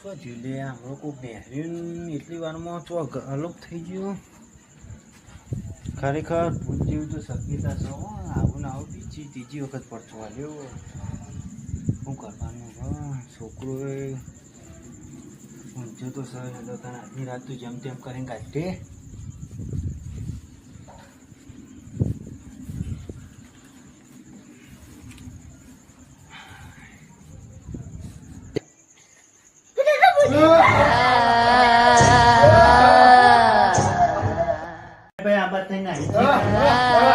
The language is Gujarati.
શું થયું લે આપણો કોઈ બેહર્યું એટલી વારમાં તો અલોપ થઈ ગયું ખરેખર ભૂત જેવું તો શક્યતા છે આવું ને આવું બીજી ત્રીજી વખત પડતો આવ્યો શું કરવાનું છોકરો ઊંચો તો સર એટલે તને આજની રાત તું જેમ તેમ કરીને કાઢે ભાઈ આ બાત થઈને આવી